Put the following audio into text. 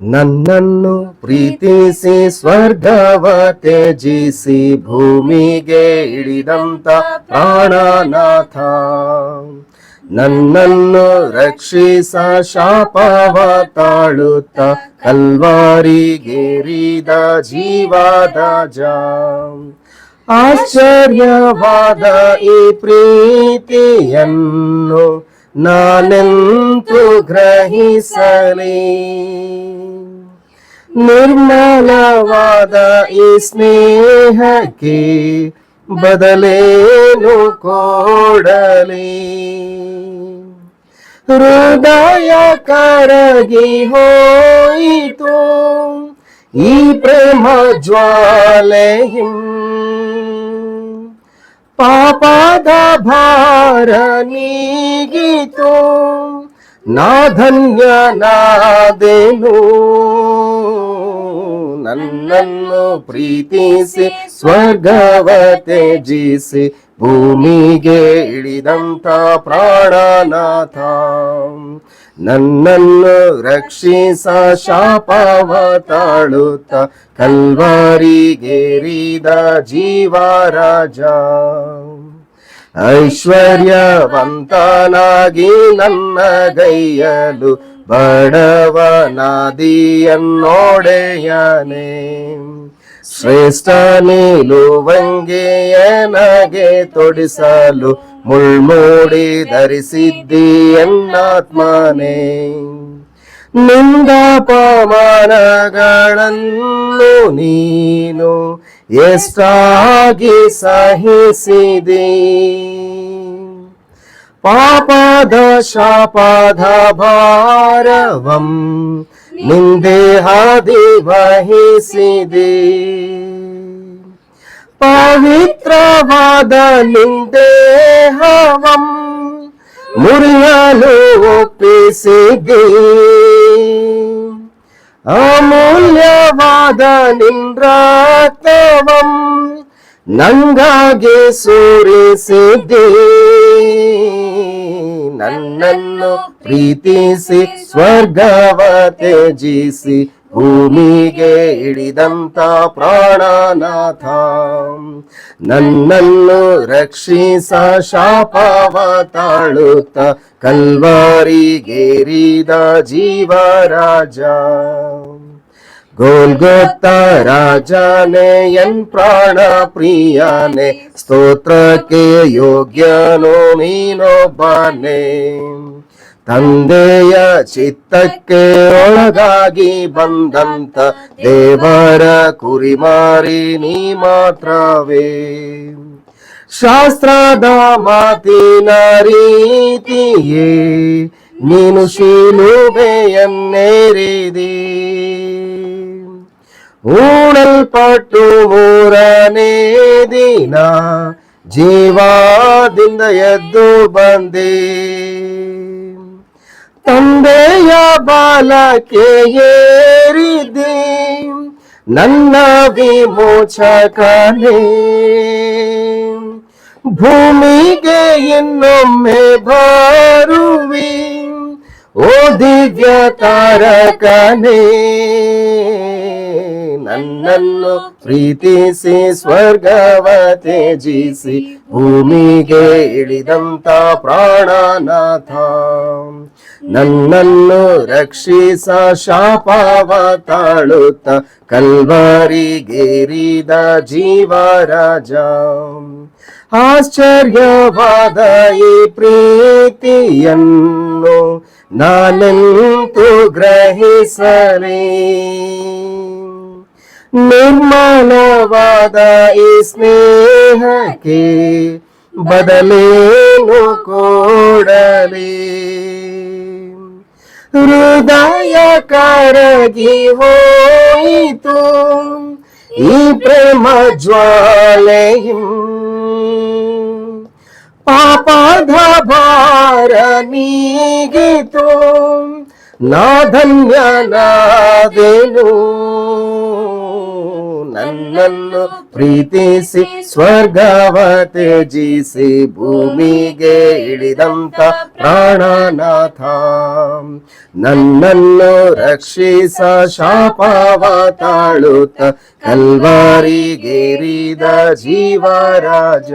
ನನ್ನನ್ನು ಪ್ರೀತಿಸಿ ಸ್ವರ್ಗವ ತ್ಯಜಿಸಿ ಭೂಮಿಗೆ ಇಳಿದಂತ ಪ್ರಾಣನಾಥ, ನನ್ನನ್ನು ರಕ್ಷಿಸ ಶಾಪವ ತಾಳುತ್ತ ಕಲ್ವಾರಿಗೇರಿದ ಜೀವದ ಆಶ್ಚರ್ಯವಾದ ಈ ಪ್ರೀತಿಯನ್ನು ನಾನೆಂತು ಗ್ರಹಿಸಲಿ. ನಿರ್ಮಲವಾದ ಈ ಸ್ನೇಹಕ್ಕೆ ಬದಲೇನು ಕೊಡಲಿ. ಹೃದಯ ಕರಗಿ ಹೋಯಿತು ಈ ಪ್ರೇಮ ಜ್ವಾಲೆಯು, ಪಾಪದ ಭಾರ ನೀಗಿತು ನಾ ಧನ್ಯನಾದೆನು. ನನ್ನನ್ನು ಪ್ರೀತಿಸಿ ಸ್ವರ್ಗವ ತ್ಯಜಿಸಿ ಭೂಮಿಗೆ ಇಳಿದಂತ ಪ್ರಾಣನಾಥ, ನನ್ನನ್ನು ರಕ್ಷಿಸ ಶಾಪವ ತಾಳುತ್ತ ಕಲ್ವಾರಿಗೇರಿದ ಜೀವರಾಜ. ಐಶ್ವರ್ಯವಂತನಾಗಿ ನನ್ನ ಗೈಯಲು ಬಡವನಾದಿಯನ್ನೋಡೆಯನೇ, ಶ್ರೇಷ್ಠ ನಿಲುವಂಗಿಯನಗೆ ತೊಡಿಸಲು ಮುಳ್ಮೂಡಿ ಧರಿಸಿದ್ದಿ ಎನ್ನಾತ್ಮನೇ. ನಿಂದಾಪಮಾನಗಳನ್ನು ನೀನು ಎಷ್ಟಾಗಿ ಸಹಿಸಿದಿ, ಪಾಪದ ಶಾಪದ ಭಾರವಂ ನಿಂದೇಹಾದಿ ವಹಿಸಿದೆ. ಪವಿತ್ರವಾದ ನಿಂದೇಹವಂ ಮುರಿಯಲು ಒಪ್ಪಿಸಿದೆ. ಅಮೂಲ್ಯವಾದ ನಿಂದ್ರಕ್ತವಂ ನಂಗಾಗಿ ಸುರಿಸಿದೆ. ನನ್ನನ್ನು ಪ್ರೀತಿಸಿ ಸ್ವರ್ಗವ ತ್ಯಜಿಸಿ ಭೂಮಿಗೆ ಇಳಿದಂತ ಪ್ರಾಣನಾಥ, ನನ್ನನ್ನು ರಕ್ಷಿಸ ಶಾಪವ ತಾಳುತ್ತ ಕಲ್ವಾರಿಗೇರಿದ ಜೀವರಾಜ. ಗೋಲ್ಗೊತ್ತ ರಾಜನೇ ಎನ್ ಪ್ರಾಣ ಪ್ರಿಯನೇ, ಸ್ತೋತ್ರಕ್ಕೆ ಯೋಗ್ಯನೋ ನೀನೊಬ್ಬನೇ. ತಂದೆಯ ಚಿತ್ತಕ್ಕೆ ಒಳಗಾಗಿ ಬಂದಂತ ದೇವರ ಕುರಿಮಾರಿ ನೀ ಮಾತ್ರವೇ. ಶಾಸ್ತ್ರದ ಮಾತಿನ ರೀತಿಯೇ ನೀನು ಶಿಲುಬೆಯನ್ನೇರಿದಿ. ಹೂಣಲ್ಪಟ್ಟು ಮೂರನೇ ದಿನ ಜೀವದಿಂದ ಎದ್ದು ಬಂದೆ. ತಂದೆಯ ಬಾಲಕ್ಕೆ ಏರಿದೆ ನನ್ನ ವಿಮೋಚಕನೇ. ಭೂಮಿಗೆ ಇನ್ನೊಮ್ಮೆ ಬರುವಿ ಓ ದಿವ್ಯ ತಾರಕನೇ. ನನ್ನನ್ನು ಪ್ರೀತಿಸಿ ಸ್ವರ್ಗವ ತ್ಯಜಿಸಿ ಭೂಮಿಗೆ ಇಳಿದಂತ ಪ್ರಾಣನಾಥ, ನನ್ನನ್ನು ರಕ್ಷಿಸ ಶಾಪವ ತಾಳುತ್ತ ಕಲ್ವಾರಿಗೇರಿದ ಜೀವರಾಜ. ಆಶ್ಚರ್ಯವಾದ ಈ ಪ್ರೀತಿಯನ್ನು ನಾನೆಂತು ಗ್ರಹಿಸಲಿ. ನಿರ್ಮಲವಾದ ಈ ಸ್ನೇಹಕ್ಕೆ ಬದಲೇನು ಕೊಡಲಿ. ಹೃದಯ ಕರಗಿ ಹೋಯಿತು ಈ ಪ್ರೇಮ ಜ್ವಾಲೆಯು, ಪಾಪದ ಭಾರ ನೀಗಿತು ನಾ ಧನ್ಯನಾದೆನು. ನನ್ನ ನನ್ನನ್ನು ಪ್ರೀತಿಸಿ ಸ್ವರ್ಗವ ತ್ಯಜಿಸಿ ಭೂಮಿಗೆ ಇಳಿದಂತ ಪ್ರಾಣನಾಥ, ನನ್ನನ್ನು ರಕ್ಷಿಸ ಶಾಪವ ತಾಳುತ್ತ ಕಲ್ವಾರಿಗೇರಿದ ಜೀವರಾಜ.